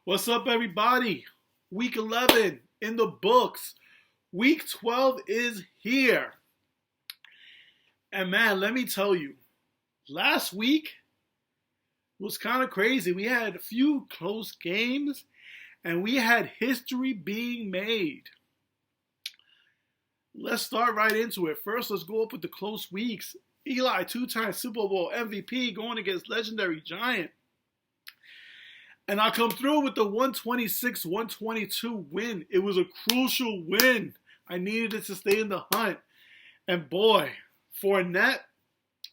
What's up, everybody? Week 11 in the books. Week 12 is here. And man, let me tell you, last week was kind of crazy. We had a few close games, and we had history being made. Let's start right into it. First, let's go up with the close weeks. Eli, two-time Super Bowl MVP, going against legendary Giant. And I come through with the 126-122 win. It was a crucial win. I needed it to stay in the hunt. And boy, Fournette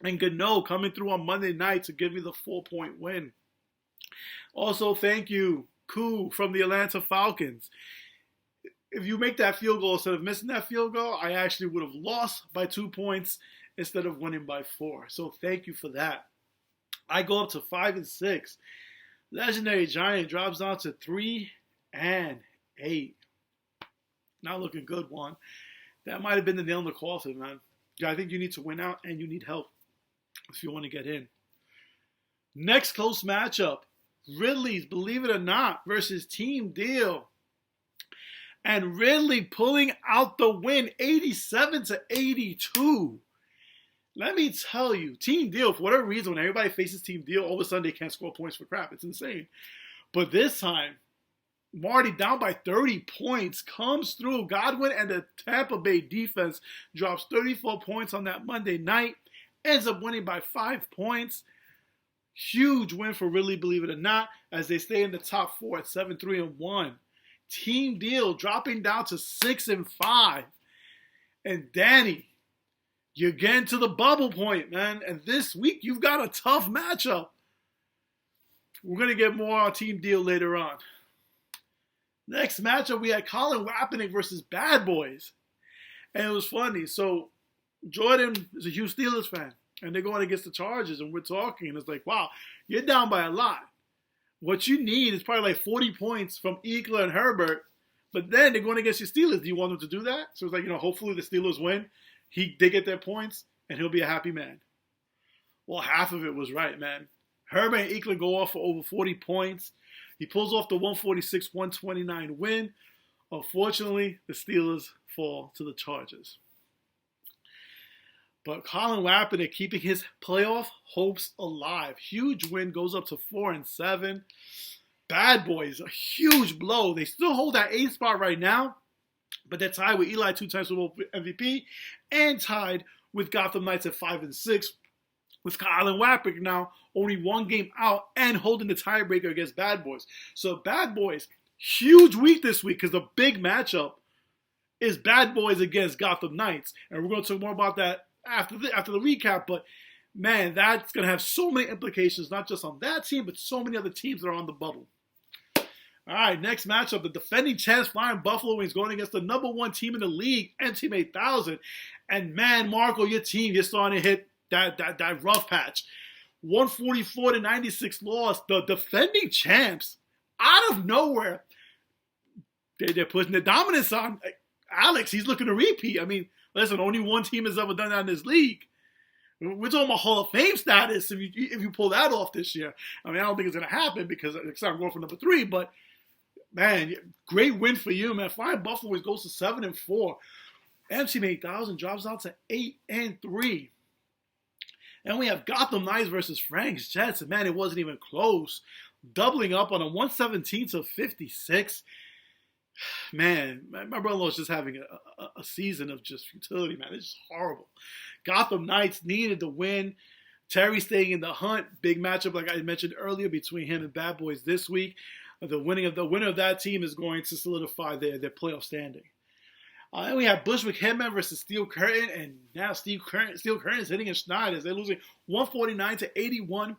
and Gano coming through on Monday night to give me the 4-point win. Also, thank you, Koo from the Atlanta Falcons. If you make that field goal instead of missing that field goal, I actually would have lost by 2 points instead of winning by 4. So thank you for that. I go up to 5-6. Legendary Giant drops down to 3-8. Not looking good, Juan. That might have been the nail in the coffin, man. I think you need to win out and you need help if you want to get in. Next close matchup, Ridley's, believe it or not, versus Team Deal. And Ridley pulling out the win, 87-82. Let me tell you, Team Deal, for whatever reason, when everybody faces Team Deal, all of a sudden they can't score points for crap. It's insane. But this time, Marty down by 30 points, comes through. Godwin and the Tampa Bay defense drops 34 points on that Monday night, ends up winning by 5 points. Huge win for Ridley, believe it or not, as they stay in the top 4 at 7-3-1. Team Deal dropping down to 6-5. And Danny, you're getting to the bubble point, man. And this week, you've got a tough matchup. We're going to get more on Team Deal later on. Next matchup, we had Colin Kaepernick versus Bad Boys. And it was funny. So, Jordan is a huge Steelers fan. And they're going against the Chargers. And we're talking. And it's like, wow, you're down by a lot. What you need is probably like 40 points from Ekeler and Herbert. But then they're going against your Steelers. Do you want them to do that? So it's like, hopefully the Steelers win. They get their points, and he'll be a happy man. Well, half of it was right, man. Herbert and Ekeler go off for over 40 points. He pulls off the 146-129 win. Unfortunately, the Steelers fall to the Chargers. But Colin Kaepernick keeping his playoff hopes alive. Huge win, goes up to 4-7. Bad Boys, a huge blow. They still hold that 8th spot right now. But they're tied with Eli, 2-time Super Bowl MVP, and tied with Gotham Knights at 5-6, with Colin Kaepernick now only 1 game out and holding the tiebreaker against Bad Boys. So Bad Boys, huge week this week because the big matchup is Bad Boys against Gotham Knights. And we're going to talk more about that after the recap. But man, that's going to have so many implications, not just on that team, but so many other teams that are on the bubble. All right, next matchup, the defending champs Flying Buffalo Wings going against the number 1 team in the league, Team 8000. And man, Marco, your team, you're starting to hit that rough patch. 144-96 loss. The defending champs, out of nowhere, they're putting the dominance on. Alex, he's looking to repeat. I mean, listen, only 1 team has ever done that in this league. We're talking about Hall of Fame status if you pull that off this year. I mean, I don't think it's going to happen because I'm going for number 3, but man, great win for you, man. Flying Buffalo Wings goes to 7-4. Team 8000 drops out to 8-3. And we have Gotham Knights versus Frank's Jets. And man, it wasn't even close. Doubling up on a 117-56. Man, my brother-in-law is just having a season of just futility, man. It's just horrible. Gotham Knights needed the win. Terry staying in the hunt. Big matchup, like I mentioned earlier, between him and Bad Boys this week. The winner of that team is going to solidify their playoff standing. And we have Bushwick Hitman versus Steel Curtain, and now Steel Curtain is hitting a schneid as they're losing 149-81.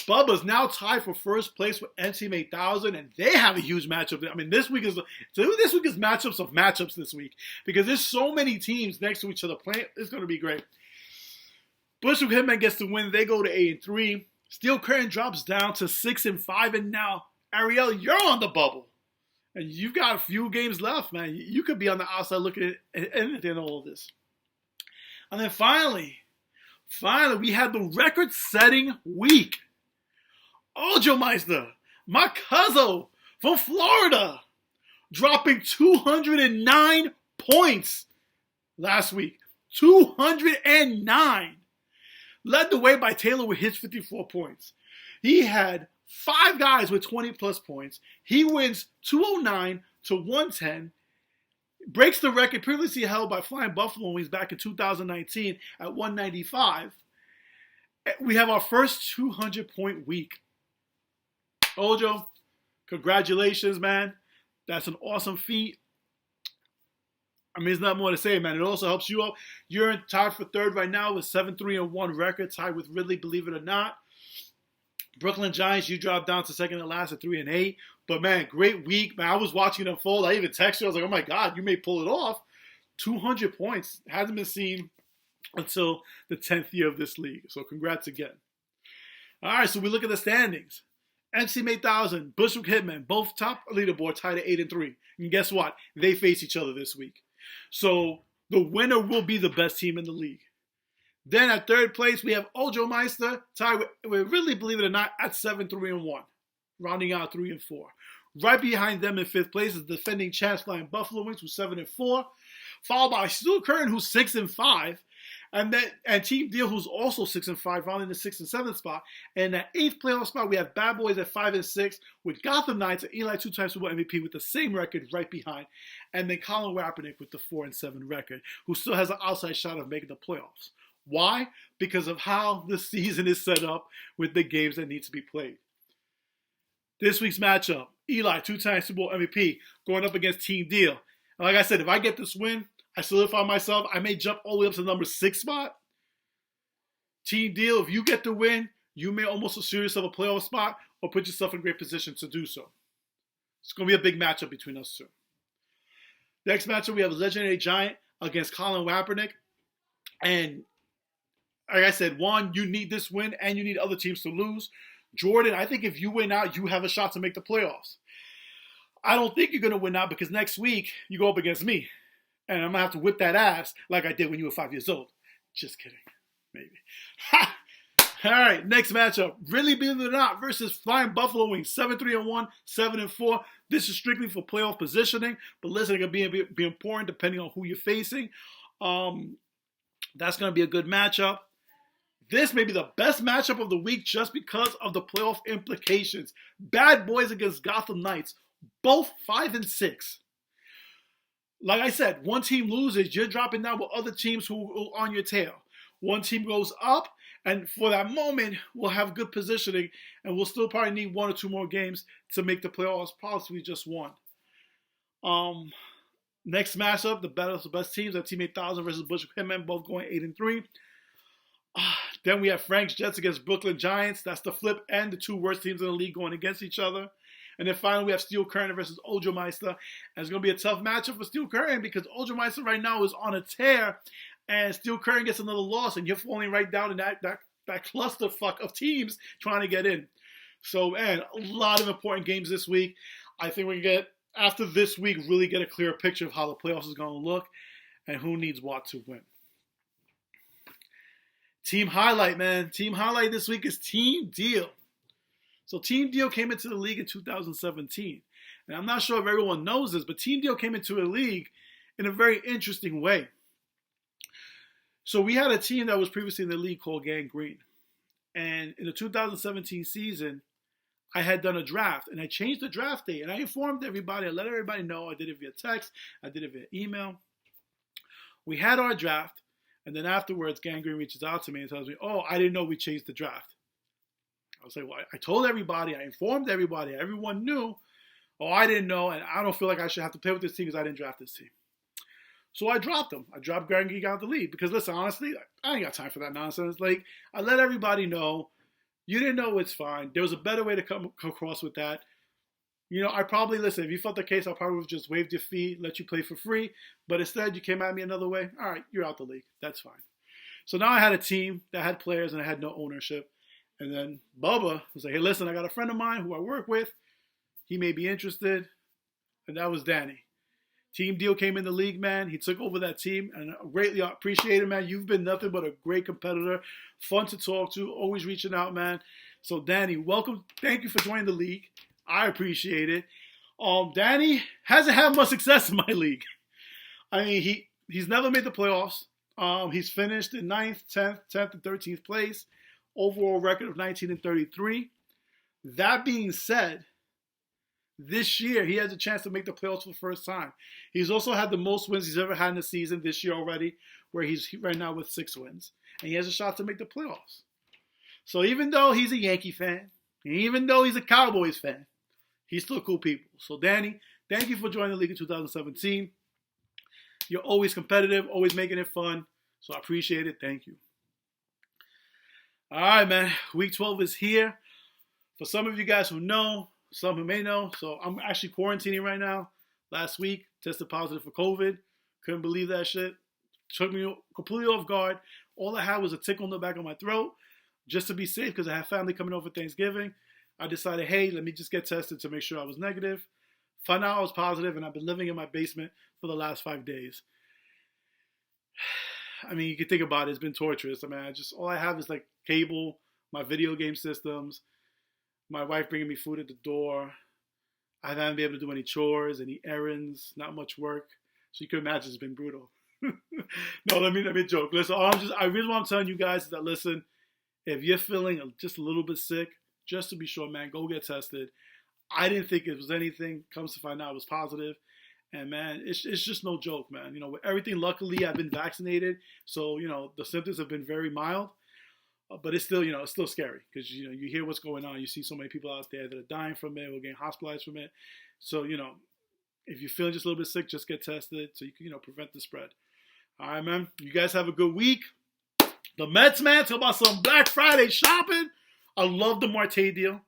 Bubba's now tied for first place with Team 8000, and they have a huge matchup. I mean, this week is matchups of matchups this week because there's so many teams next to each other playing. It's going to be great. Bushwick Hitman gets the win. They go to 8-3. Steel Curtain drops down to 6-5, and now Ariel, you're on the bubble. And you've got a few games left, man. You could be on the outside looking at anything in all of this. And then finally, we had the record-setting week. Ojo Meister, my cousin from Florida, dropping 209 points last week. 209. Led the way by Taylor with his 54 points. He had 5 guys with 20 plus points. He wins 209 to 110. Breaks the record previously held by Flying Buffalo Wings back in 2019 at 195. We have our first 200-point week. Ojo, congratulations, man. That's an awesome feat. I mean, there's not more to say, man. It also helps you out. You're tied for third right now with 7-3-1 record, tied with Ridley, believe it or not. Brooklyn Giants, you dropped down to second and last at 3-8. But, man, great week. Man, I was watching it unfold. I even texted you. I was like, oh, my God, you may pull it off. 200 points. Hasn't been seen until the 10th year of this league. So, congrats again. All right, so we look at the standings. NC 8000, Bushwick Hitmen, both top leaderboard, tied at 8-3. And guess what? They face each other this week. So, the winner will be the best team in the league. Then at third place, we have Ojo Meister, tied with Ridley, believe it or not, at 7-3-1, rounding out 3-4. Right behind them in fifth place is defending champs Flying Buffalo Wings, who's 7-4, followed by Steel Curtain, who's 6-5, and Team Deal, who's also 6-5, rounding the 6th and 7th spot. And in that 8th playoff spot, we have Bad Boys at 5-6, with Gotham Knights and Eli 2-time Super Bowl MVP with the same record right behind, and then Colin Kaepernick with the 4-7 record, who still has an outside shot of making the playoffs. Why? Because of how the season is set up with the games that need to be played. This week's matchup, Eli, 2-time Super Bowl MVP, going up against Team Deal. And like I said, if I get this win, I solidify myself. I may jump all the way up to the number 6 spot. Team Deal, if you get the win, you may almost assure yourself a playoff spot or put yourself in a great position to do so. It's going to be a big matchup between us two. Next matchup, we have Legendary Giant against Colin Kaepernick. And like I said, one, you need this win and you need other teams to lose. Jordan, I think if you win out, you have a shot to make the playoffs. I don't think you're going to win out because next week you go up against me. And I'm going to have to whip that ass like I did when you were 5 years old. Just kidding. Maybe. Ha! All right, next matchup. Really Believe It or Not versus Flying Buffalo Wings. 7-3-1, 7-4. This is strictly for playoff positioning. But listen, it can be important depending on who you're facing. That's going to be a good matchup. This may be the best matchup of the week just because of the playoff implications. Bad Boys against Gotham Knights. Both 5-6. Like I said, one team loses, you're dropping down with other teams who are on your tail. One team goes up, and for that moment, we'll have good positioning, and we'll still probably need 1 or 2 more games to make the playoffs, possibly just one. Next matchup, the best teams are Team 8000 versus Bushwick Hitmen, both going 8-3. Then we have Frank's Jets against Brooklyn Giants. That's the flip end, the 2 worst teams in the league going against each other. And then finally, we have Steel Curtain versus Ojo Meister. And it's going to be a tough matchup for Steel Curtain because Ojo Meister right now is on a tear. And Steel Curtain gets another loss. And you're falling right down in that clusterfuck of teams trying to get in. So, man, a lot of important games this week. I think we can get, after this week, really get a clearer picture of how the playoffs is going to look and who needs what to win. Team highlight, man. Team highlight this week is Team Deal. So Team Deal came into the league in 2017. And I'm not sure if everyone knows this, but Team Deal came into the league in a very interesting way. So we had a team that was previously in the league called Gang Green. And in the 2017 season, I had done a draft. And I changed the draft date. And I informed everybody. I let everybody know. I did it via text. I did it via email. We had our draft. And then afterwards, Gang Green reaches out to me and tells me, oh, I didn't know we changed the draft. I was like, well, I told everybody, I informed everybody, everyone knew. Oh, I didn't know, and I don't feel like I should have to play with this team because I didn't draft this team. So I dropped them. I dropped Gang Green out of the league because, listen, honestly, I ain't got time for that nonsense. Like, I let everybody know, you didn't know, it's fine. There was a better way to come across with that. You know, I probably, listen, if you felt the case, I probably would have just waived your fee, let you play for free. But instead, you came at me another way. All right, you're out the league. That's fine. So now I had a team that had players and I had no ownership. And then Bubba was like, hey, listen, I got a friend of mine who I work with. He may be interested. And that was Danny. Team Deal came in the league, man. He took over that team. And I greatly appreciate it, man. You've been nothing but a great competitor. Fun to talk to. Always reaching out, man. So, Danny, welcome. Thank you for joining the league. I appreciate it. Danny hasn't had much success in my league. I mean, he's never made the playoffs. He's finished in 9th, 10th, and 13th place. Overall record of 19-33. That being said, this year he has a chance to make the playoffs for the first time. He's also had the most wins he's ever had in the season this year already, where he's right now with 6 wins. And he has a shot to make the playoffs. So even though he's a Yankee fan, and even though he's a Cowboys fan, he's still cool people. So Danny, thank you for joining the league in 2017. You're always competitive, always making it fun. So I appreciate it. Thank you. All right, man. Week 12 is here. For some of you guys who know, some who may know, so I'm actually quarantining right now. Last week, tested positive for COVID. Couldn't believe that shit. Took me completely off guard. All I had was a tickle in the back of my throat. Just to be safe, because I have family coming over Thanksgiving, I decided, hey, let me just get tested to make sure I was negative. Found out I was positive, and I've been living in my basement for the last 5 days. I mean, you can think about it. It's been torturous. I mean, all I have is like cable, my video game systems, my wife bringing me food at the door. I haven't been able to do any chores, any errands, not much work. So you can imagine it's been brutal. No, let me joke. Listen, I really want to tell you guys is that, listen, if you're feeling just a little bit sick, just to be sure, man, go get tested. I didn't think it was anything. Comes to find out it was positive. And, man, it's just no joke, man. You know, with everything, luckily, I've been vaccinated. So, you know, the symptoms have been very mild. But it's still, it's still scary because, you hear what's going on. You see so many people out there that are dying from it or getting hospitalized from it. So, if you're feeling just a little bit sick, just get tested so you can, prevent the spread. All right, man. You guys have a good week. The Mets, man, talk about some Black Friday shopping. I love the Marte deal.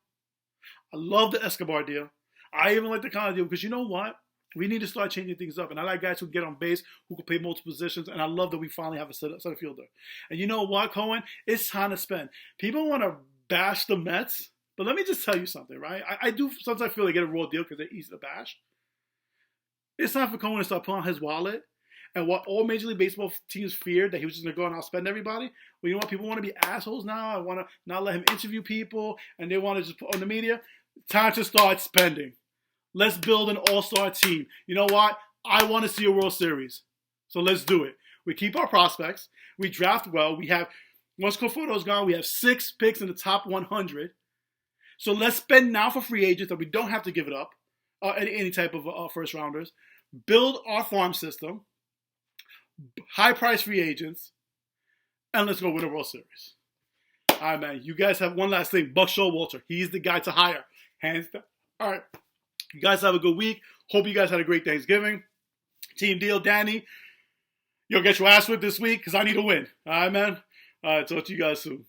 I love the Escobar deal. I even like the Connor deal because you know what? We need to start changing things up. And I like guys who get on base, who can play multiple positions. And I love that we finally have a center fielder. And you know what, Cohen? It's time to spend. People want to bash the Mets. But let me just tell you something, right? I do sometimes feel they get a raw deal because they're easy to bash. It's time for Cohen to start pulling out his wallet. And what all Major League Baseball teams feared, that he was just going to go and outspend everybody. Well, you know what? People want to be assholes now. I want to not let him interview people. And they want to just put on the media. Time to start spending. Let's build an all-star team. You know what? I want to see a World Series. So let's do it. We keep our prospects. We draft well. We have, once Conforto's gone, we have 6 picks in the top 100. So let's spend now for free agents that we don't have to give it up. Any type of first rounders. Build our farm system. High-priced free agents. And let's go win a World Series. All right, man. You guys have one last thing. Buck Showalter. He's the guy to hire. Hands down. All right. You guys have a good week. Hope you guys had a great Thanksgiving. Team Deal, Danny. You'll get your ass whipped this week because I need a win. All right, man? All right, talk to you guys soon.